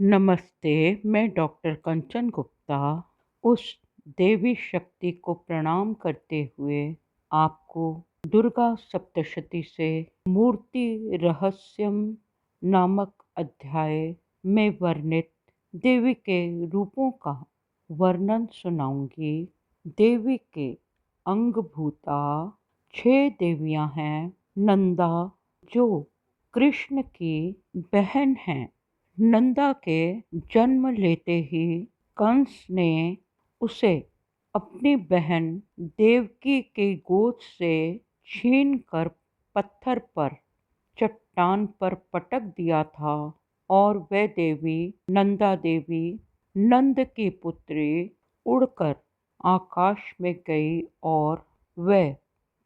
नमस्ते, मैं डॉक्टर कंचन गुप्ता उस देवी शक्ति को प्रणाम करते हुए आपको दुर्गा सप्तशती से मूर्ति रहस्यम नामक अध्याय में वर्णित देवी के रूपों का वर्णन सुनाऊंगी। देवी के अंगभूता 6 देवियां हैं। नंदा, जो कृष्ण की बहन हैं। नंदा के जन्म लेते ही कंस ने उसे अपनी बहन देवकी की गोद से छीनकर पत्थर पर, चट्टान पर पटक दिया था और वह देवी, नंदा देवी, नंद की पुत्री, उड़कर आकाश में गई और वह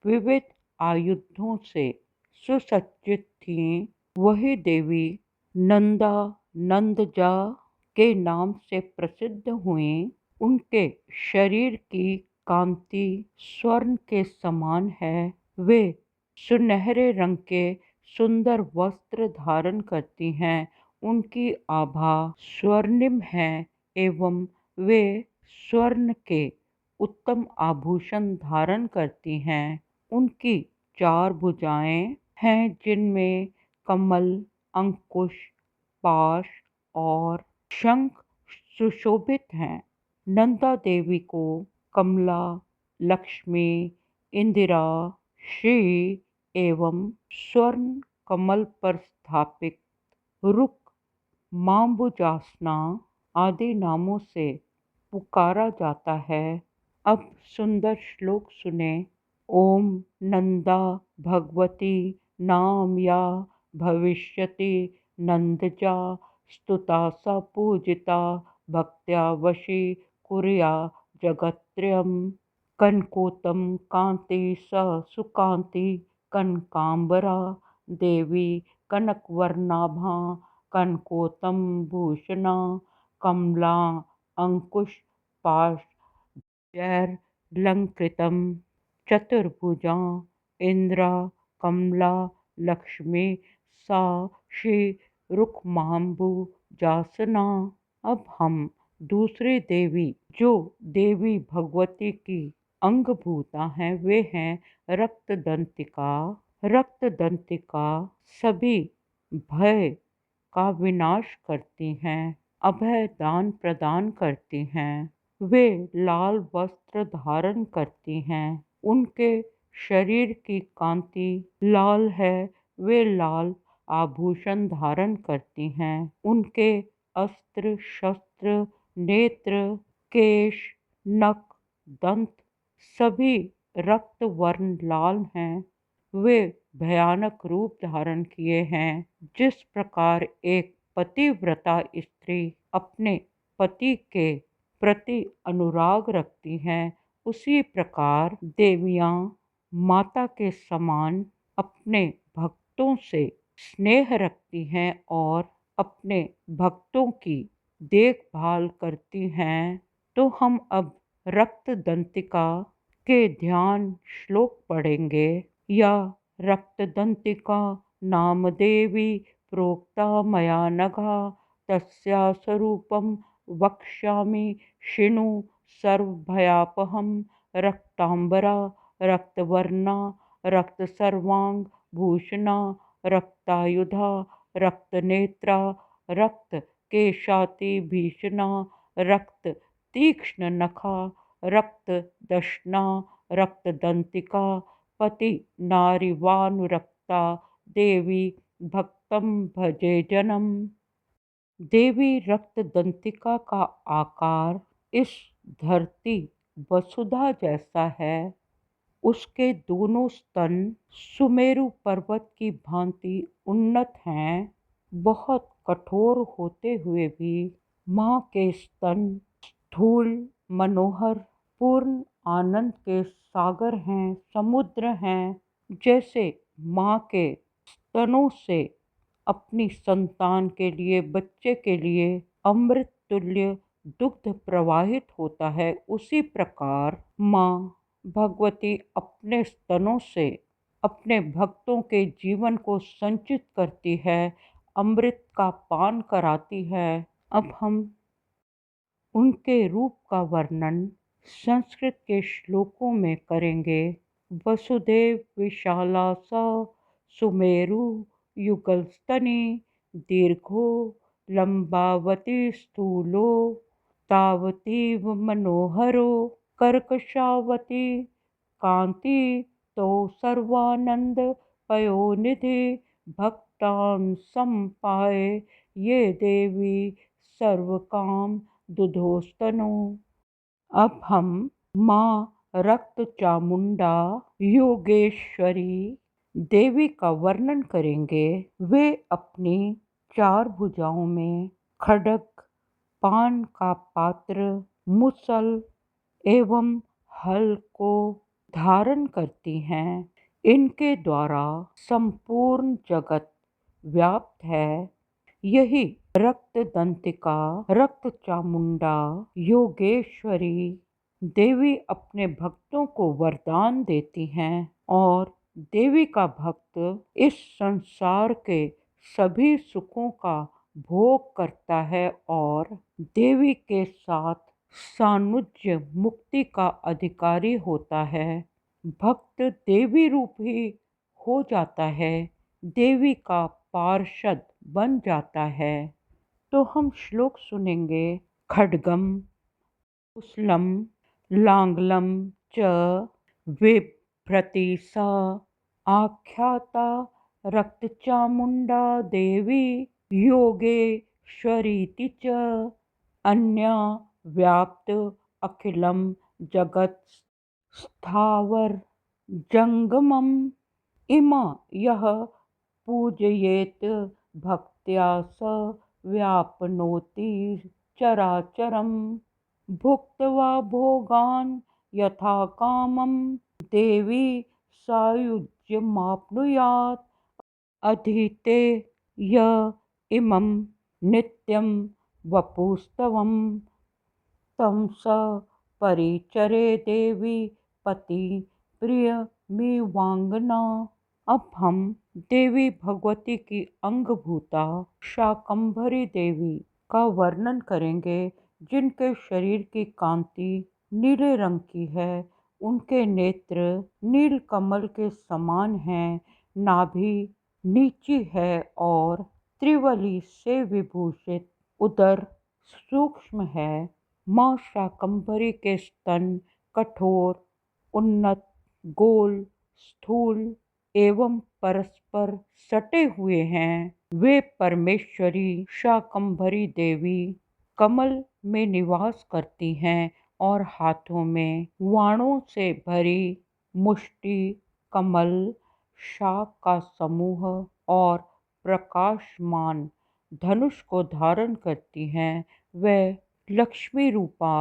विविध आयुधों से सुसज्जित थीं। वही देवी नंदा नंदजा के नाम से प्रसिद्ध हुईं। उनके शरीर की कांति स्वर्ण के समान है। वे सुनहरे रंग के सुंदर वस्त्र धारण करती हैं। उनकी आभा स्वर्णिम है एवं वे स्वर्ण के उत्तम आभूषण धारण करती हैं। उनकी 4 भुजाएं हैं जिनमें कमल, अंकुश, पाश और शंख सुशोभित हैं। नंदा देवी को कमला, लक्ष्मी, इंदिरा, श्री एवं स्वर्ण कमल पर स्थापित रुक, माम्बुजासना आदि नामों से पुकारा जाता है। अब सुंदर श्लोक सुने। ओम नंदा भगवती नाम या भविष्यति नंदजा स्तुता स पूजिता भक्त्या वशी कुर्या जगत्त्रयम्। कनकोत्तम कांति स सुकांति कनकांबरा देवी कनकवर्णाभा कनकोत्तम भूषणा कमला अंकुश पाश जैर्लंकृतम् चतुर्भुजा इंद्रा कमला लक्ष्मी सा श्री रुक्माम्बुजासना। अब हम दूसरी देवी, जो देवी भगवती की अंगभूता हैं, वे हैं रक्तदंतिका। रक्तदंतिका सभी भय का विनाश करती हैं, अभय दान प्रदान करती हैं। वे लाल वस्त्र धारण करती हैं। उनके शरीर की कांति लाल है। वे लाल आभूषण धारण करती हैं। उनके अस्त्र शस्त्र, नेत्र, केश, नख, दंत सभी रक्त वर्ण लाल हैं। वे भयानक रूप धारण किए हैं। जिस प्रकार एक पतिव्रता स्त्री अपने पति के प्रति अनुराग रखती हैं, उसी प्रकार देवियां माता के समान अपने भक्तों से स्नेह रखती हैं और अपने भक्तों की देखभाल करती हैं। तो हम अब रक्तदंतिका के ध्यान श्लोक पढ़ेंगे। या रक्तदंतिका नाम देवी प्रोक्ता मया नघा तस्या स्वरूपम वक्ष्यामि शिणु सर्वभयापहम। रक्तांबरा रक्तवर्णा रक्तसर्वांग भूषणा रक्तायुधा रक्तनेत्रा रक्तकेशातिभीषणा रक्ततीक्ष्णनखा रक्तदशना रक्तदंतिका पति नारीवानुरक्ता देवी भक्तं भजे जनम। देवी रक्तदंतिका का आकार इस धरती वसुधा जैसा है। उसके दोनों स्तन सुमेरु पर्वत की भांति उन्नत हैं। बहुत कठोर होते हुए भी माँ के स्तन स्थूल, मनोहर, पूर्ण आनंद के सागर हैं, समुद्र हैं। जैसे माँ के स्तनों से अपनी संतान के लिए, बच्चे के लिए अमृत तुल्य दुग्ध प्रवाहित होता है, उसी प्रकार माँ भगवती अपने स्तनों से अपने भक्तों के जीवन को संचित करती है, अमृत का पान कराती है। अब हम उनके रूप का वर्णन संस्कृत के श्लोकों में करेंगे। वसुदेव विशाला स सुमेरु युगलस्तनी दीर्घो लंबावती स्थूलो तावतीव मनोहरो कर्कशावती कांति तो सर्वानंद पयोनिधि भक्तान संपाए ये देवी सर्वकाम दुधोस्तनो। अब हम माँ रक्त चामुंडा योगेश्वरी देवी का वर्णन करेंगे। वे अपनी 4 भुजाओं में खड्ग, पान का पात्र, मुसल एवं हल को धारण करती हैं। इनके द्वारा संपूर्ण जगत व्याप्त है। यही रक्त दंतिका रक्त चामुंडा योगेश्वरी देवी अपने भक्तों को वरदान देती हैं और देवी का भक्त इस संसार के सभी सुखों का भोग करता है और देवी के साथ सानुज्य मुक्ति का अधिकारी होता है। भक्त देवी रूप ही हो जाता है, देवी का पार्षद बन जाता है। तो हम श्लोक सुनेंगे। खड्गम कुशलम लांगलम च बिभ्रति सा आख्याता रक्तचामुंडा देवी योगेश्वरीति च अन्या व्याप्त अखिलम जगत स्थावर जंगमम इमा यह पूजयेत भक्त्या स व्यापनोति चराचरम भुक्त्वा भोगान् यथा कामं देवी सायुज्यमाप्नुयात् अधीते य इमं नित्यं वपुस्तवं तं स परिचरे देवी पति प्रियमिवांगना। अब हम देवी भगवती की अंगभूता शाकंभरी देवी का वर्णन करेंगे, जिनके शरीर की कांति नीले रंग की है। उनके नेत्र नील कमल के समान हैं। नाभि नीची है और त्रिवली से विभूषित उदर सूक्ष्म है। माँ शाकंभरी के स्तन कठोर, उन्नत, गोल, स्थूल एवं परस्पर सटे हुए हैं। वे परमेश्वरी शाकंभरी देवी कमल में निवास करती हैं और हाथों में वाणों से भरी मुष्टि, कमल, शाक का समूह और प्रकाशमान धनुष को धारण करती हैं। वह लक्ष्मी रूपा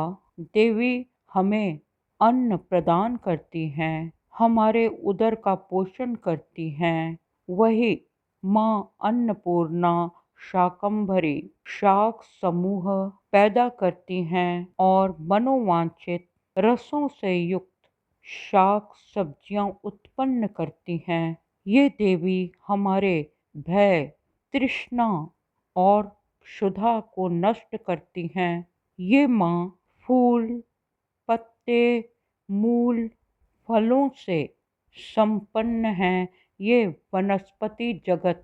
देवी हमें अन्न प्रदान करती हैं, हमारे उदर का पोषण करती हैं। वही माँ अन्नपूर्णा शाकंभरी शाक समूह पैदा करती हैं और मनोवांछित रसों से युक्त शाक सब्जियां उत्पन्न करती हैं। ये देवी हमारे भय, तृष्णा और क्षुधा को नष्ट करती हैं। ये माँ फूल, पत्ते, मूल, फलों से संपन्न हैं। ये वनस्पति जगत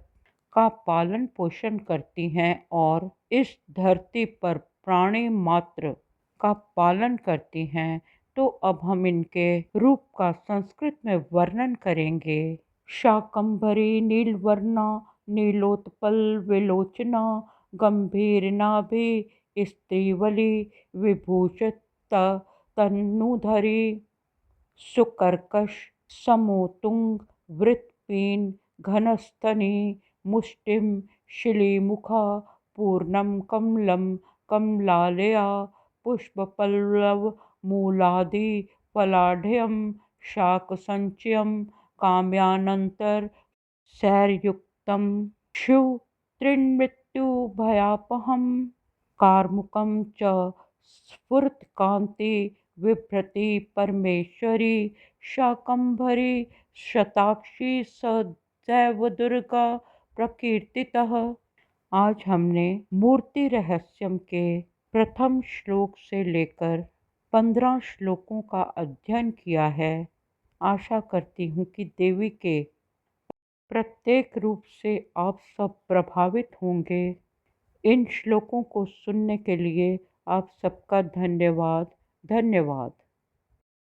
का पालन पोषण करती हैं और इस धरती पर प्राणी मात्र का पालन करती हैं। तो अब हम इनके रूप का संस्कृत में वर्णन करेंगे। शाकंभरी नीलवर्णा नीलोत्पल विलोचना गंभीर नाभि स्त्रीवली विभूषित तन्नुधरी सुकर्कश समोतुंग वृत्तपीन घनस्तनी मुष्टिम शिलीमुखा पूर्णम कमलम कमलालया पुष्पपल्लव मूलादि फलाढ्यम शाकसंचयम काम्यानंतर सैर्युक्तम शिव त्रिन्मृत्यु भयापहम कार्मुकम च स्फुरत्कांति बिभ्रति परमेश्वरी शाकंभरी शताक्षी सदैव दुर्गा प्रकीर्तितः। आज हमने मूर्ति रहस्यम के प्रथम श्लोक से लेकर 15 श्लोकों का अध्ययन किया है। आशा करती हूँ कि देवी के प्रत्येक रूप से आप सब प्रभावित होंगे। इन श्लोकों को सुनने के लिए आप सबका धन्यवाद। धन्यवाद।